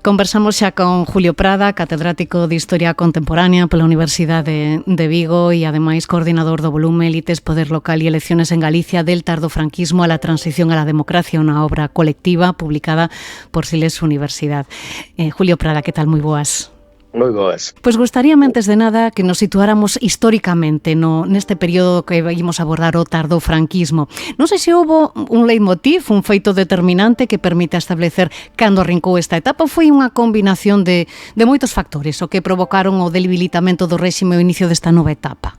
Conversamos xa con Julio Prada, catedrático de Historia Contemporánea pola Universidade de Vigo e ademais coordinador do volume Élites, Poder Local e Elecciones en Galicia del tardofranquismo a la transición a la democracia, unha obra colectiva publicada por Siles Universidade. Julio Prada, que tal? Moi boas. Moi boas. Pois gustaríame antes de nada que nos situáramos históricamente neste período que ímos abordar o tardofranquismo. Non sei se houbo un leitmotiv, un feito determinante que permita establecer cando arrincou esta etapa, ou foi unha combinación de moitos factores o que provocaron o debilitamento do réxime e o inicio desta nova etapa?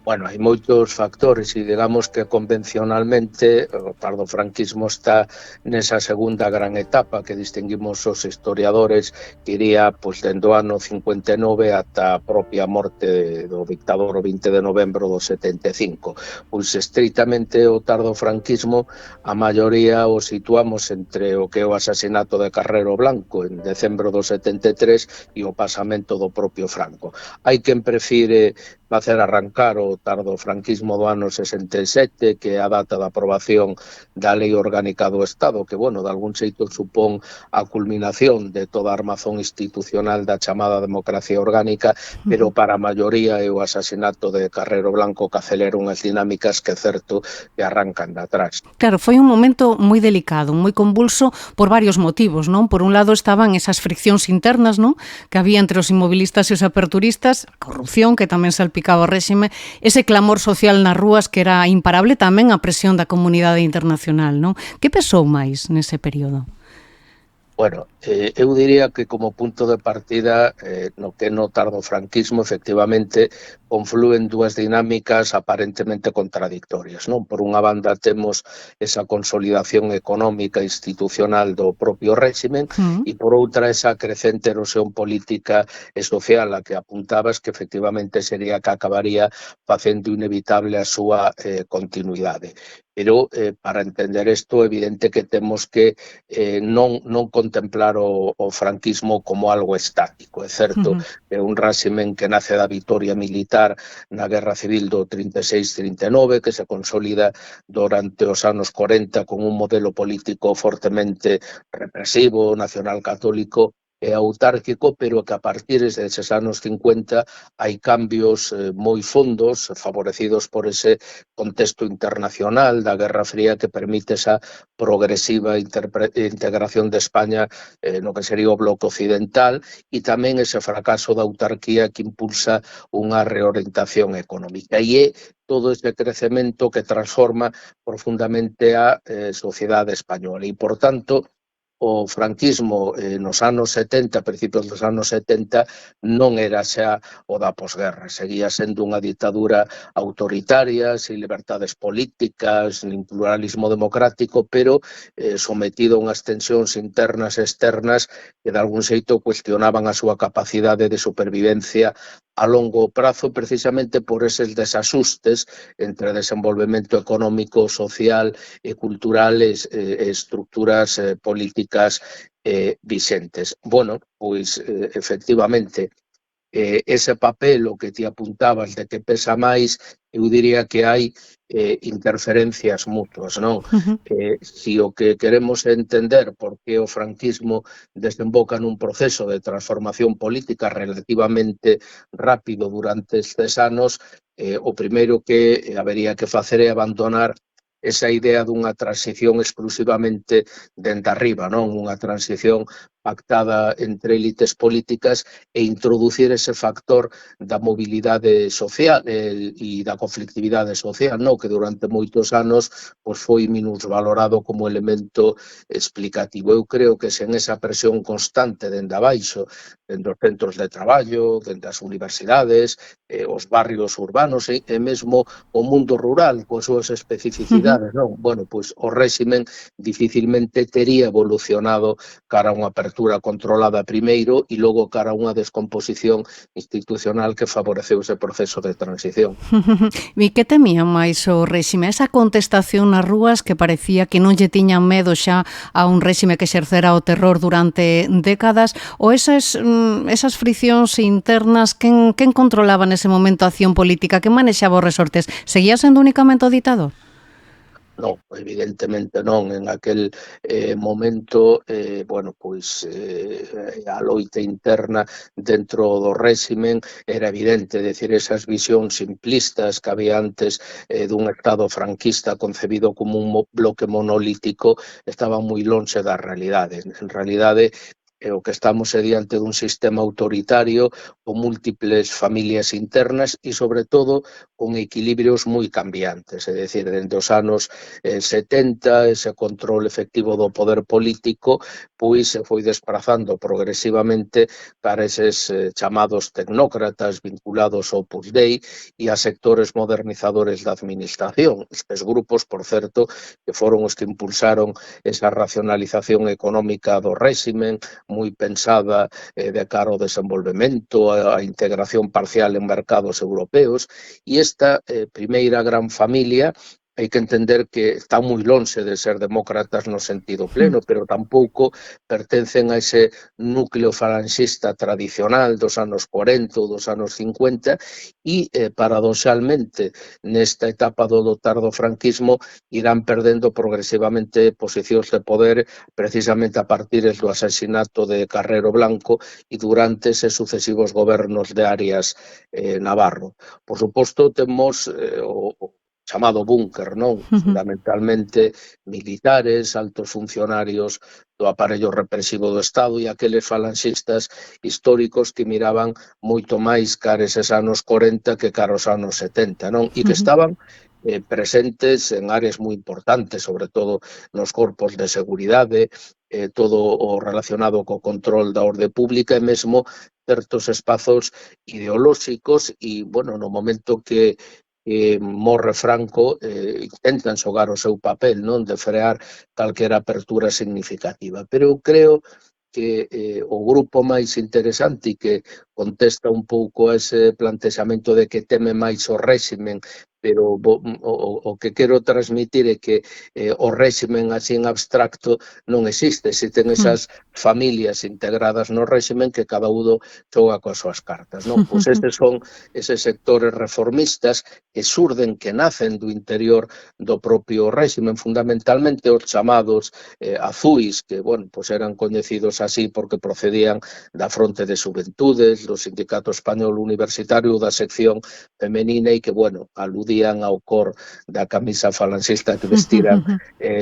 Bueno, hai moitos factores e digamos que convencionalmente o tardofranquismo está nesa segunda gran etapa que distinguimos os historiadores que iría dende o ano 59 ata a propia morte do dictador o 20 de novembro do 75. Pois estritamente o tardofranquismo a maioría o situamos entre o que é o asasinato de Carrero Blanco en decembro do 73 e o pasamento do propio Franco. Hai quen prefire facer arrancar o tardofranquismo do ano 67, que é a data da aprobación da Lei Orgánica do Estado, que, de algún xeito supón a culminación de toda a armazón institucional da chamada democracia orgánica, pero para a maioría é o asasinato de Carrero Blanco que acelera unhas dinámicas que é certo que arrancan de atrás. Claro, foi un momento moi delicado, moi convulso por varios motivos, non? Por un lado estaban esas friccións internas, non? Que había entre os inmobilistas e os aperturistas, a corrupción que tamén salpicaba o réxime, ese clamor social nas rúas que era imparable, tamén a presión da comunidade internacional, non? Que pesou máis nese período? Bueno, eu diría que como punto de partida no que no tardofranquismo efectivamente conflúen dúas dinámicas aparentemente contradictorias, non? Por unha banda temos esa consolidación económica e institucional do propio réximen e por outra esa crecente erosión política e social a que apuntabas que efectivamente sería que acabaría facendo inevitable a súa continuidade. Pero para entender isto é evidente que temos que non contemplar o franquismo como algo estático. É certo, é un réximen que nace da vitoria militar na Guerra Civil do 36-39, que se consolida durante os anos 40 con un modelo político fortemente represivo, nacional católico e autárquico, pero que a partir deses anos 50 hai cambios moi fondos, favorecidos por ese contexto internacional da Guerra Fría que permite esa progresiva integración de España no que sería o bloque occidental e tamén ese fracaso da autarquía que impulsa unha reorientación económica. E é todo ese crecemento que transforma profundamente a sociedade española e, por tanto, o franquismo nos anos 70, principios dos anos 70, non era xa o da posguerra, seguía sendo unha ditadura autoritaria, sin libertades políticas, nin pluralismo democrático, pero sometido a unhas tensións internas e externas que de algún xeito cuestionaban a súa capacidade de supervivencia a longo prazo, precisamente por eses desaxustes entre desenvolvemento económico, social e cultural e estructuras políticas vixentes. Bueno, pois efectivamente, ese papel o que ti apuntabas de que pesa máis, eu diría que hai interferencias mutuas, non? Si o que queremos entender por que o franquismo desemboca nun proceso de transformación política relativamente rápido durante estes anos, o primeiro que habería que facer é abandonar esa idea dunha transición exclusivamente dende arriba, non? Unha transición pactada entre élites políticas e introducir ese factor da mobilidade social e da conflictividade social, non? Que durante moitos anos foi minusvalorado como elemento explicativo. Eu creo que sen esa presión constante dende abaixo, dende os centros de traballo, dende as universidades, os barrios urbanos e mesmo o mundo rural, coas súas especificidades, non? Bueno, pois o réximen dificilmente tería evolucionado cara a unha apertura controlada primeiro e logo cara a unha descomposición institucional que favoreceu ese proceso de transición. E que temía máis o réxime? Esa contestación nas rúas que parecía que non lle tiñan medo xa a un réxime que exercera o terror durante décadas, ou esas friccións internas, quen controlaba nese momento a acción política, que manexaba os resortes? Seguía sendo únicamente o ditador? Non, evidentemente non. En aquel momento, bueno, pois a loita interna dentro do réximen era evidente, decir, esas visións simplistas que había antes dun Estado franquista concebido como un bloque monolítico estaban moi lonxe da realidade. En realidade, o que estamos é diante dun sistema autoritario con múltiples familias internas e, sobre todo, con equilibrios moi cambiantes. É dicir, dende os anos 70, ese control efectivo do poder político, pois se foi desprazando progresivamente para eses chamados tecnócratas vinculados ao Opus Dei e a sectores modernizadores da administración. Estes grupos, por certo, que foron os que impulsaron esa racionalización económica do réximen, moi pensada de cara ao desenvolvemento, a integración parcial en mercados europeos, e esta primeira gran familia hai que entender que está moi lonxe de ser demócratas no sentido pleno, pero tampouco pertencen a ese núcleo falanxista tradicional dos anos 40 ou dos anos 50 e, paradoxalmente, nesta etapa do tardo franquismo irán perdendo progresivamente posicións de poder precisamente a partir do asasinato de Carrero Blanco e durante eses sucesivos gobernos de Arias Navarro. Por suposto, temos o chamado búnker, non? Fundamentalmente militares, altos funcionarios do aparello represivo do Estado e aqueles falanxistas históricos que miraban moito máis cara eses anos 40 que cara os anos 70, non? E que estaban presentes en áreas moi importantes, sobre todo nos corpos de seguridade, todo o relacionado co control da orde pública e mesmo certos espazos ideolóxicos e, bueno, no momento que morre Franco, intentan xogar o seu papel, non, de frear calquera apertura significativa. Pero eu creo que o grupo máis interesante e que contesta un pouco a ese plantexamento de que teme máis o réximen, pero o que quero transmitir é que o réximen así en abstracto non existe, existen esas familias integradas no réximen que cada uno xoga coas súas cartas, non? Pois estes son eses sectores reformistas que surden, que nacen do interior do propio réximen, fundamentalmente os chamados azuis, que, bueno, pois eran coñecidos así porque procedían da Fronte de Xuventudes, do Sindicato Español Universitario, da sección femenina e que, bueno, aludían ao cor da camisa falanxista que vestiran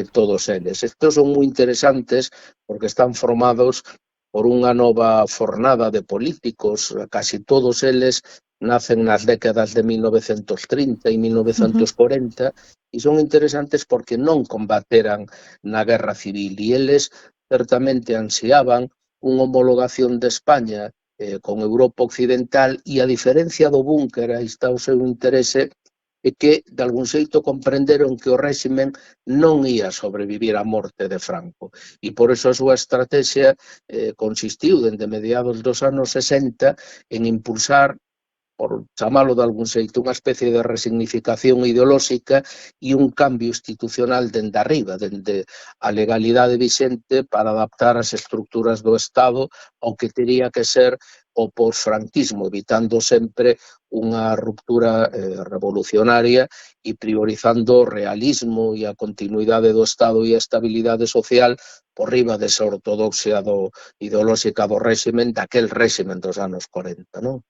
todos eles. Estos son moi interesantes porque están formados por unha nova fornada de políticos, casi todos eles nacen nas décadas de 1930 e 1940 e son interesantes porque non combateran na Guerra Civil e eles certamente ansiaban unha homologación de España con Europa Occidental e a diferencia do búnker, aí está o seu interese, é que, de algún xeito, comprenderon que o réximen non ia sobrevivir á morte de Franco. E por eso a súa estrategia consistiu, dende mediados dos anos 60, en impulsar, por chamalo de algún xeito, unha especie de resignificación ideolóxica e un cambio institucional dende arriba, dende a legalidade vixente para adaptar as estructuras do Estado ao que tería que ser o posfranquismo, evitando sempre unha ruptura revolucionaria e priorizando o realismo e a continuidade do Estado e a estabilidade social por riba desa ortodoxia ideolóxica do réximen, daquel réximen dos anos 40, non?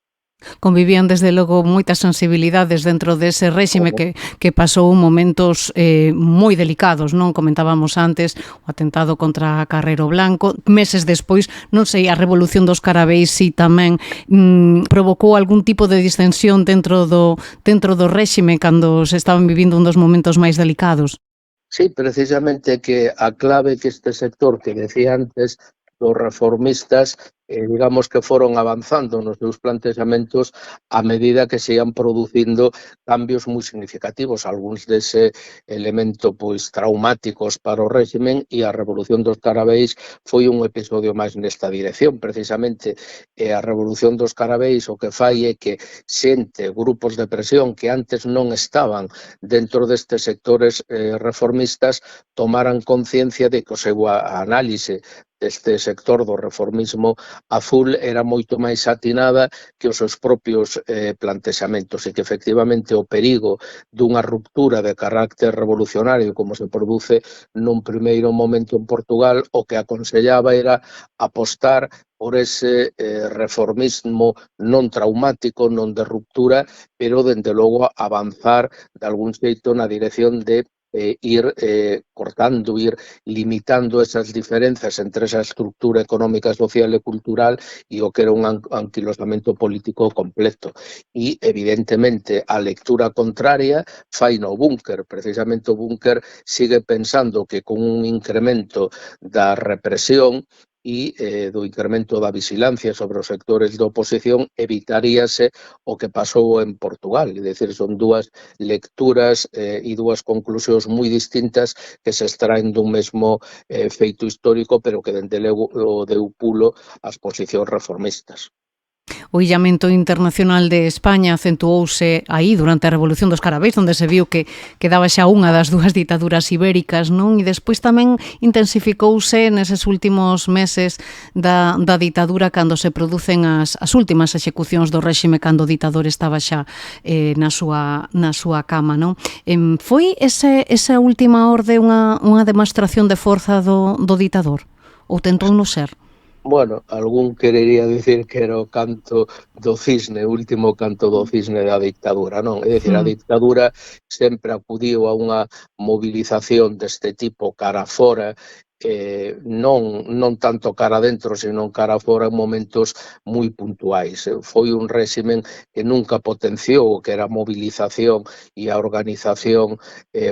Convivían desde logo moitas sensibilidades dentro dese réxime que pasou momentos moi delicados, non? Comentábamos antes o atentado contra Carrero Blanco, meses despois, non sei, a Revolución dos Carabeis si tamén provocou algún tipo de distensión dentro do réxime cando se estaban vivindo un dos momentos máis delicados. Sí, precisamente que a clave que este sector que decía antes dos reformistas, digamos que foron avanzando nos seus plantexamentos a medida que se ian producindo cambios moi significativos, algúns dese elemento pois traumáticos para o réximen e a Revolución dos Carabeis foi un episodio máis nesta dirección, precisamente a Revolución dos Carabeis o que fai é que xente, grupos de presión que antes non estaban dentro destes sectores reformistas tomaran conciencia de que o seu análise este sector do reformismo azul era moito máis atinada que os seus propios plantexamentos, e que efectivamente o perigo dunha ruptura de carácter revolucionario como se produce nun primeiro momento en Portugal, o que aconsellaba era apostar por ese reformismo non traumático, non de ruptura, pero dende logo avanzar de algún xeito na dirección de ir cortando, ir limitando esas diferenzas entre esa estructura económica, social e cultural e o que era un anquilosamento político completo. E, evidentemente, a lectura contraria fai no búnker. Precisamente o búnker sigue pensando que con un incremento da represión e do incremento da vigilancia sobre os sectores da oposición evitaríase o que pasou en Portugal. É dicir, son dúas lecturas e dúas conclusións moi distintas que se extraen dun mesmo feito histórico, pero que dende logo deu pulo ás posicións reformistas. O illamento internacional de España acentuouse aí durante a Revolución dos Carabeis, onde se viu que quedaba xa unha das dúas ditaduras ibéricas, non? E despois tamén intensificouse neses últimos meses da ditadura cando se producen as últimas execucións do réxime cando o ditador estaba xa na súa cama, non? Foi esa última orde unha demostración de forza do ditador? Ou tentou non ser? Bueno, algún querería dicir que era o canto do cisne, o último canto do cisne da dictadura, non? É dicir, a dictadura sempre acudiu a unha movilización deste tipo cara fora, non tanto cara dentro, sino cara fora en momentos moi puntuais. Foi un réximen que nunca potenciou o que era a movilización e a organización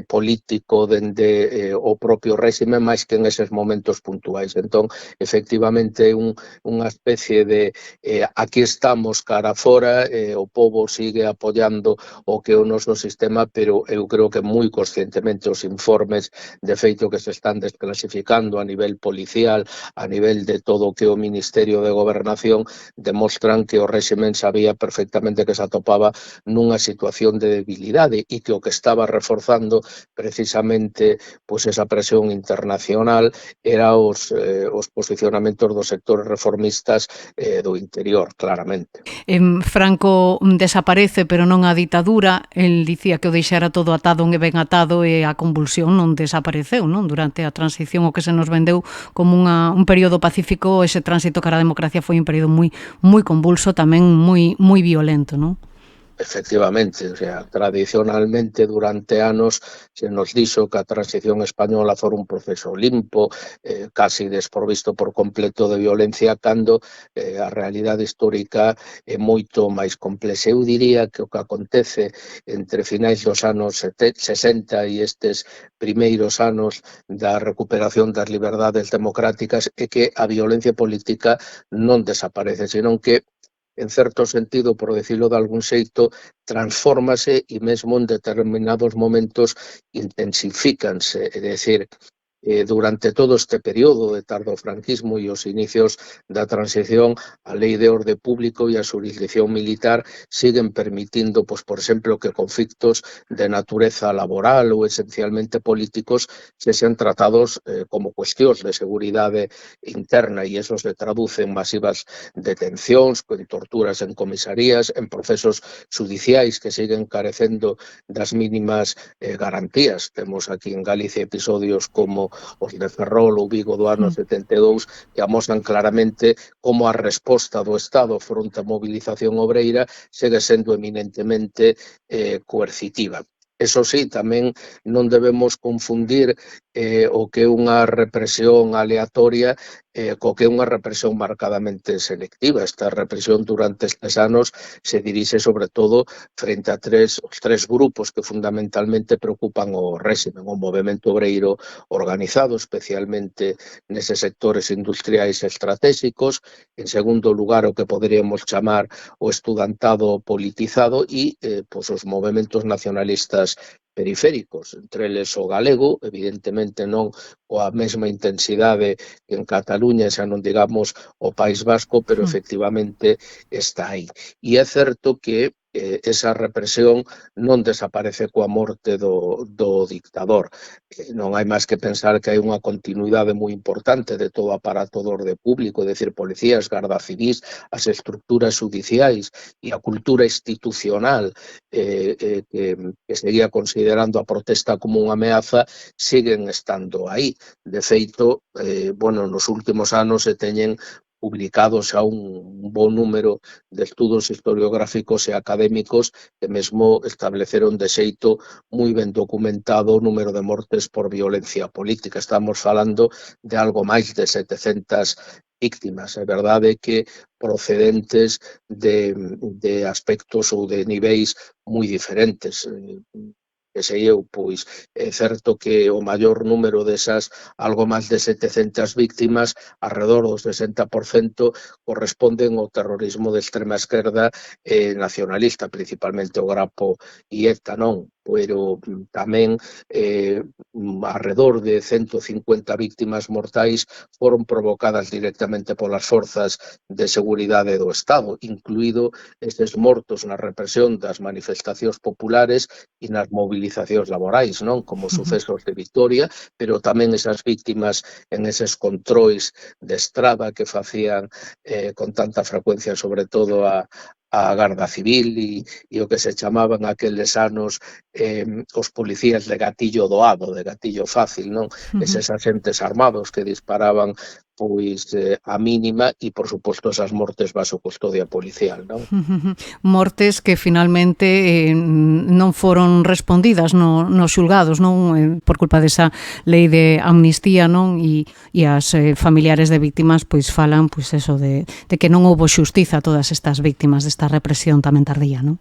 político dende o propio réximen, máis que en eses momentos puntuais. Entón, efectivamente, é unha especie de aquí estamos cara fora, o pobo sigue apoiando o que é o noso sistema, pero eu creo que moi conscientemente os informes de feito que se están desclasificando a nivel policial, a nivel de todo o que o Ministerio de Gobernación, demostran que o réximen sabía perfectamente que se atopaba nunha situación de debilidade e que o que estaba reforzando precisamente pois esa presión internacional era os posicionamentos dos sectores reformistas do interior, claramente. Franco desaparece, pero non a ditadura. El dicía que o deixara todo atado e ben atado, e a convulsión non desapareceu, non? Durante a transición, o que se nos vendeu como un período pacífico, ese tránsito cara a democracia foi un período moi convulso, tamén moi violento, non? Efectivamente, o sea, tradicionalmente durante anos se nos dixo que a transición española fora un proceso limpo, casi desprovisto por completo de violencia, cando a realidade histórica é moito máis complexa. Eu diría que o que acontece entre finais dos anos 60 e estes primeiros anos da recuperación das liberdades democráticas é que a violencia política non desaparece, senón que en certo sentido, por decirlo de algún xeito, transfórmase e mesmo en determinados momentos intensifícanse. É dicir, durante todo este período de tardofranquismo e os inicios da transición, a lei de orde público e a xurisdicción militar siguen permitindo, pois, por exemplo, que conflictos de natureza laboral ou esencialmente políticos se sean tratados como cuestións de seguridade interna, e eso se traduce en masivas detencións, en torturas en comisarías, en procesos judiciais que siguen carecendo das mínimas garantías. Temos aquí en Galicia episodios como os de Ferrol ou Vigo do ano 72 que amosan claramente como a resposta do Estado fronte á mobilización obreira segue sendo eminentemente coercitiva. Eso sí, tamén non debemos confundir o que é unha represión aleatoria co que é unha represión marcadamente selectiva. Esta represión durante estes anos se dirixe sobre todo frente a os tres grupos que fundamentalmente preocupan o réximen: o movemento obreiro organizado, especialmente neses sectores industriais estratégicos; en segundo lugar, o que poderíamos chamar o estudantado politizado; e pois os movementos nacionalistas periféricos, entre eles o galego, evidentemente non coa mesma intensidade que en Cataluña, xa non digamos o País Vasco, pero efectivamente está aí. E é certo que esa represión non desaparece coa morte do dictador. Non hai máis que pensar que hai unha continuidade moi importante de todo o aparato do orde público, é dicir, policías, garda civís, as estructuras judiciais e a cultura institucional que seguía considerando a protesta como unha ameaza, siguen estando aí. De feito, nos últimos anos se teñen publicado xa un bo número de estudos historiográficos e académicos que mesmo estableceron de xeito moi ben documentado o número de mortes por violencia política. Estamos falando de algo máis de 700 víctimas. É verdade que procedentes de aspectos ou de niveis moi diferentes. Que sei eu, pois é certo que o maior número desas, algo máis de 700 víctimas, alrededor do 60%, corresponden ao terrorismo de extrema esquerda nacionalista, principalmente o Grapo e ETA, non? Pero tamén alrededor de 150 víctimas mortais foron provocadas directamente polas forzas de seguridade do Estado, incluído estes mortos na represión das manifestacións populares e nas movilizacións laborais, non? Como sucesos de Vitoria, pero tamén esas víctimas en eses controis de estrada que facían con tanta frecuencia, sobre todo a Garda Civil e o que se chamaban aqueles anos os policías de gatillo doado, de gatillo fácil, non? Eses agentes armados que disparaban pois a mínima e, por suposto, esas mortes baixo custodia policial, non? Mortes que finalmente non foron respondidas nos xulgados, non? Por culpa desa lei de amnistía, non? E as familiares de víctimas pois falan pois eso de que non houbo xustiza a todas estas víctimas desta represión tamén tardía, non?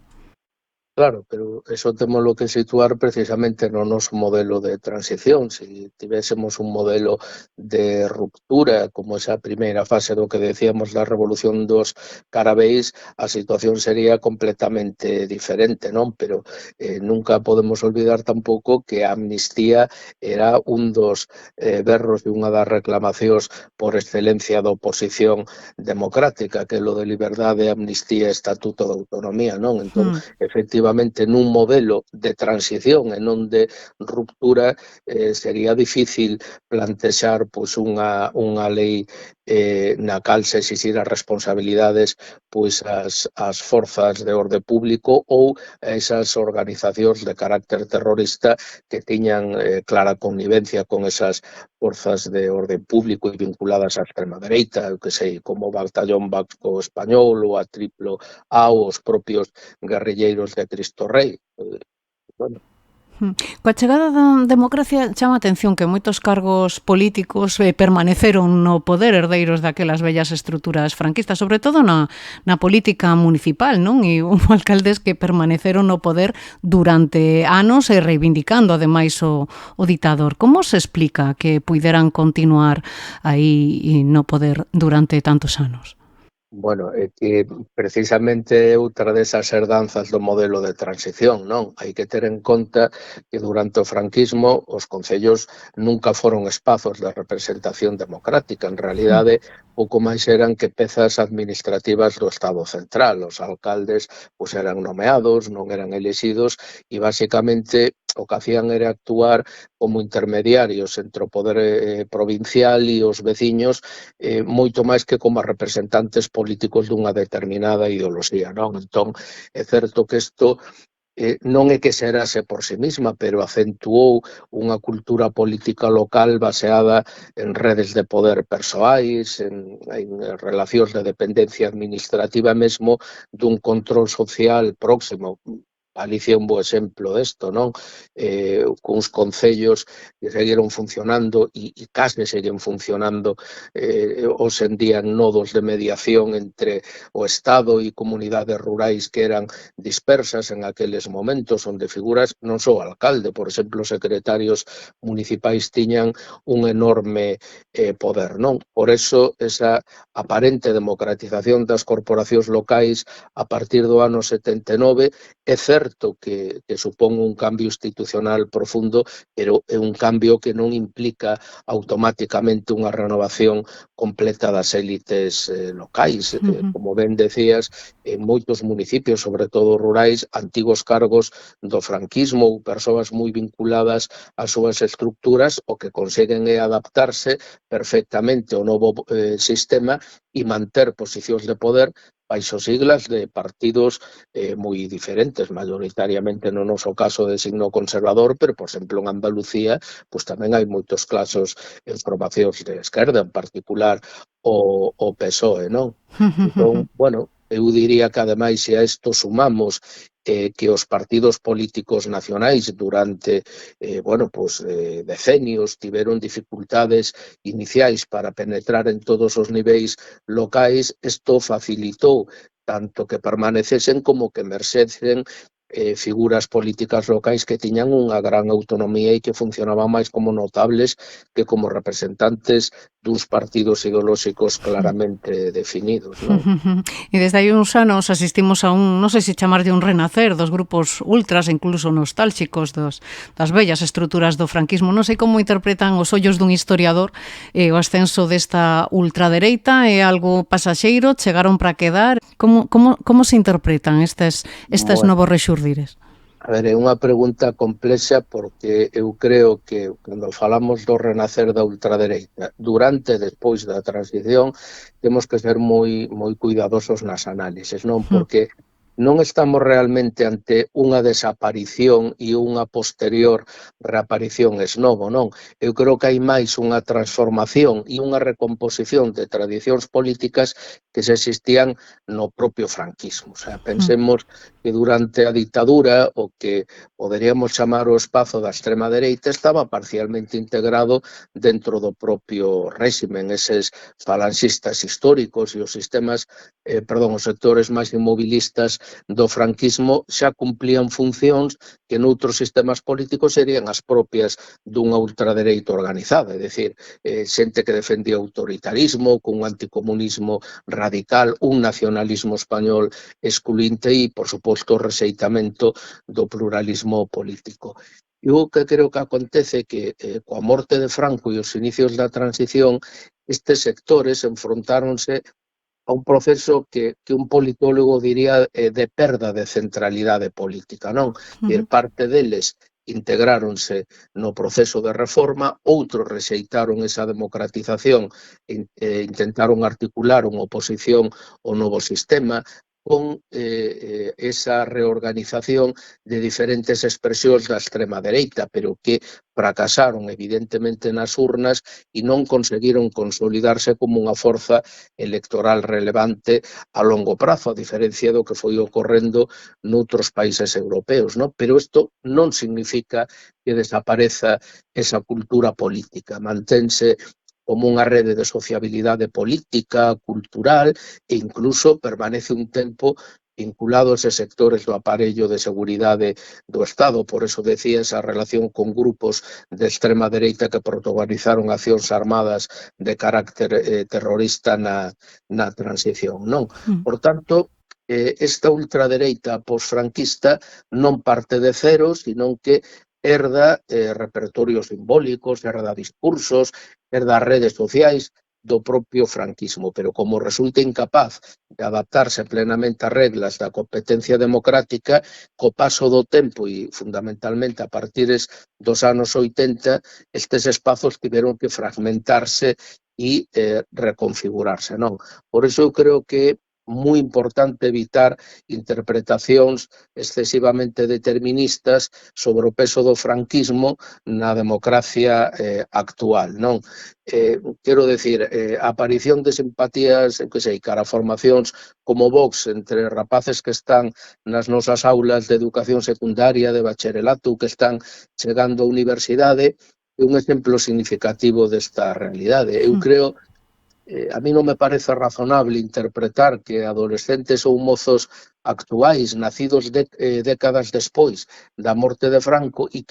Claro, pero eso témolo que situar precisamente no noso modelo de transición. Se tivésemos un modelo de ruptura, como esa primeira fase do que decíamos da Revolución dos Carabeis, a situación sería completamente diferente, non? Pero nunca podemos olvidar tampouco que a amnistía era un dos berros de unha das reclamacións por excelencia da oposición democrática, que é lo de liberdade, amnistía e estatuto de autonomía, non? Entón, efectivamente, nun modelo de transición e non de ruptura sería difícil plantexar pois unha lei na cal se exixira responsabilidades pois as forzas de orde público ou esas organizacións de carácter terrorista que tiñan clara connivencia con esas forzas de orde público e vinculadas á extrema dereita, que sei, como o Batallón Vasco Español ou a Triplo A ou os propios guerrilleiros de Cristo Rei. Bueno. Coa chegada da democracia chama a atención que moitos cargos políticos permaneceron no poder, herdeiros daquelas vellas estruturas franquistas, sobre todo na política municipal, non? E houve alcaldes que permaneceron no poder durante anos e reivindicando ademais o ditador. Como se explica que puideran continuar aí no poder durante tantos anos? Bueno, é que precisamente outra desas herdanzas do modelo de transición, non? Hai que ter en conta que durante o franquismo os concellos nunca foron espazos de representación democrática. En realidade, pouco máis eran que pezas administrativas do Estado central. Os alcaldes pois eran nomeados, non eran elexidos e basicamente o que hacían era actuar como intermediarios entre o poder provincial e os veciños moito máis que como representantes políticos dunha determinada ideoloxía, non? Entón, é certo que isto non é que xerase por si mesma, pero acentuou unha cultura política local baseada en redes de poder persoais, en relacións de dependencia administrativa mesmo dun control social próximo. Galicia é un bo exemplo desto, non? Cuns concellos que seguiron funcionando e case seguen funcionando hoxe en día en nodos de mediación entre o Estado e comunidades rurais que eran dispersas en aqueles momentos, onde figuras non só o alcalde, por exemplo, os secretarios municipais tiñan un enorme poder, non? Por eso, esa aparente democratización das corporacións locais a partir do ano 79 é certo certo que supón un cambio institucional profundo, pero é un cambio que non implica automáticamente unha renovación completa das élites locais. Como ben decías, en moitos municipios, sobre todo rurais, antigos cargos do franquismo ou persoas moi vinculadas ás súas estructuras, o que conseguen é adaptarse perfectamente ao novo sistema e manter posicións de poder baixo siglas de partidos moi diferentes, maioritariamente no noso caso de signo conservador, pero, por exemplo, en Andalucía, pues tamén hai moitos casos en formacións de esquerda, en particular o PSOE, non? Entón, bueno, eu diría que, ademais, se a isto sumamos que os partidos políticos nacionais durante decenios tiveron dificultades iniciais para penetrar en todos os niveis locais, isto facilitou tanto que permanecesen como que emerxesen figuras políticas locais que tiñan unha gran autonomía e que funcionaban máis como notables que como representantes duns partidos ideolóxicos claramente definidos, non? E desde hai uns anos asistimos a non sei se chamarlle un renacer dos grupos ultras, incluso nostálxicos das bellas estruturas do franquismo. Non sei como interpretan os ollos dun historiador o ascenso desta ultradereita, é algo pasaxeiro, chegaron para quedar. Como se interpretan estes novos rexurdires? A ver, é unha pregunta complexa porque eu creo que cando falamos do renacer da ultradereita durante e despois da transición temos que ser moi cuidadosos nas análises, non? Porque non estamos realmente ante unha desaparición e unha posterior reaparición ex novo, non? Eu creo que hai máis unha transformación e unha recomposición de tradicións políticas que se existían no propio franquismo. O sea, pensemos que durante a ditadura o que poderíamos chamar o espazo da extrema dereita estaba parcialmente integrado dentro do propio réximen. Eses falanxistas históricos e os sistemas, os sectores máis inmobilistas do franquismo xa cumplían funcións que noutros sistemas políticos serían as propias dunha ultradereita organizada, é dicir, xente que defendía o autoritarismo, cun anticomunismo radical, un nacionalismo español excluinte e, por suposto, o rexeitamento do pluralismo político. E o que creo que acontece que coa morte de Franco e os inicios da transición, estes sectores enfrontáronse a un proceso que un politólogo diría de perda de centralidade política, non? Parte deles integráronse no proceso de reforma, outros rexeitaron esa democratización e intentaron articular unha oposición ao novo sistema con esa reorganización de diferentes expresións da extrema dereita, pero que fracasaron evidentemente nas urnas e non conseguiron consolidarse como unha forza electoral relevante a longo prazo, a diferencia do que foi ocorrendo noutros países europeos, non? Pero isto non significa que desapareza esa cultura política, mantense como unha rede de sociabilidade política, cultural e incluso permanece un tempo vinculado a eses sectores do aparello de seguridade do Estado. Por eso decía esa relación con grupos de extrema dereita que protagonizaron accións armadas de carácter terrorista na transición, non? Por tanto, esta ultradereita posfranquista non parte de cero, sino que herda repertorios simbólicos, herda discursos, herda redes sociais do propio franquismo, pero como resulta incapaz de adaptarse plenamente ás reglas da competencia democrática, co paso do tempo e fundamentalmente a partir dos anos 80, estes espazos tiveron que fragmentarse e reconfigurarse, non? Por iso eu creo que moi importante evitar interpretacións excesivamente deterministas sobre o peso do franquismo na democracia actual, non? Quero decir, a aparición de simpatías, cara a formacións como Vox entre rapaces que están nas nosas aulas de educación secundaria, de bacharelato, que están chegando á universidade, é un exemplo significativo desta realidade. Eu creo a mí non me parece razonable interpretar que adolescentes ou mozos actuais, nacidos décadas despois da morte de Franco, e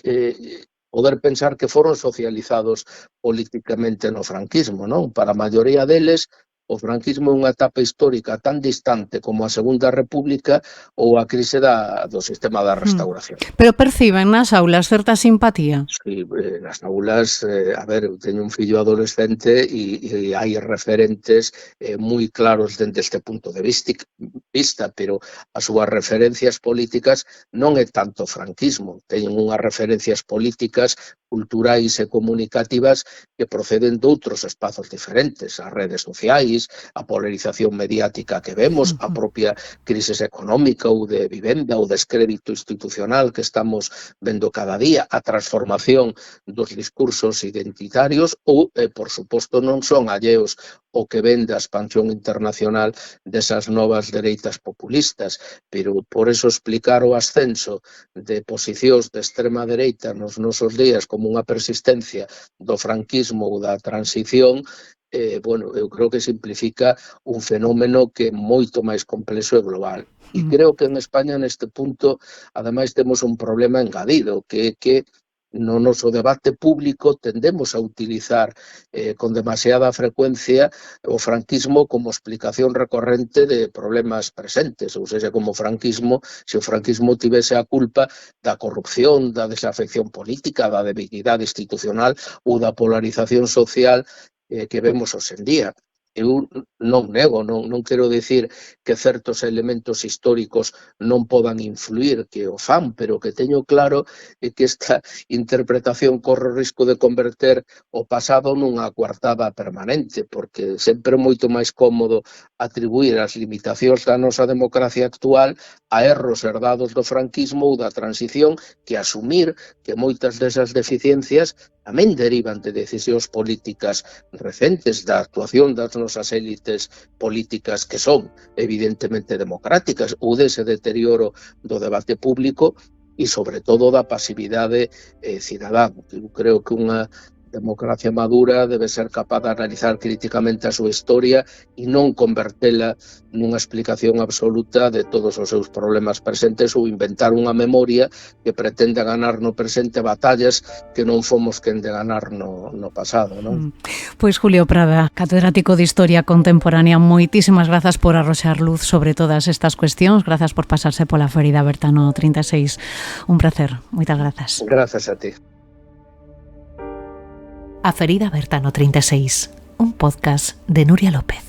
poder pensar que foron socializados políticamente no franquismo, non? Para a maioría deles, o franquismo é unha etapa histórica tan distante como a Segunda República ou a crise do sistema da restauración. Pero perciben nas aulas certa simpatía? Sí, nas aulas, a ver, eu teño un fillo adolescente e hai referentes moi claros dende este punto de vista, pero as súas referencias políticas non é tanto franquismo, teñen unhas referencias políticas, culturais e comunicativas que proceden doutros espazos diferentes, as redes sociais, a polarización mediática que vemos, a propia crise económica ou de vivenda ou descrédito institucional que estamos vendo cada día, a transformación dos discursos identitarios ou, por suposto, non son alleos o que ven da expansión internacional desas novas dereitas populistas, pero por eso explicar o ascenso de posicións de extrema dereita nos nosos días como unha persistencia do franquismo ou da transición, bueno, eu creo que simplifica un fenómeno que é moito máis complexo e global. E creo que en España neste punto, ademais, temos un problema engadido, que é que no noso debate público tendemos a utilizar con demasiada frecuencia o franquismo como explicación recorrente de problemas presentes, ou seja, como franquismo, se o franquismo tivese a culpa da corrupción, da desafección política, da debilidade institucional ou da polarización social que vemos hoxe en día. Eu non nego, non quero dicir que certos elementos históricos non podan influir, que o fan, pero que teño claro é que esta interpretación corre o risco de converter o pasado nunha coartada permanente, porque sempre é moito máis cómodo atribuir as limitacións da nosa democracia actual a erros herdados do franquismo ou da transición que asumir que moitas desas deficiencias tamén derivan de decisións políticas recentes, da actuación das nosas élites políticas que son evidentemente democráticas ou dese deterioro do debate público e, sobre todo, da pasividade cidadá. Eu creo que unha democracia madura debe ser capaz de analizar críticamente a súa historia e non convertela nunha explicación absoluta de todos os seus problemas presentes ou inventar unha memoria que pretenda ganar no presente batallas que non fomos quen de ganar no pasado, non? Pois Julio Prada, catedrático de Historia Contemporánea, moitísimas grazas por arroxar luz sobre todas estas cuestións, grazas por pasarse pola Ferida Bertano 36. Un placer, moitas grazas. Grazas a ti. A Ferida Bertano 36, un podcast de Nuria López.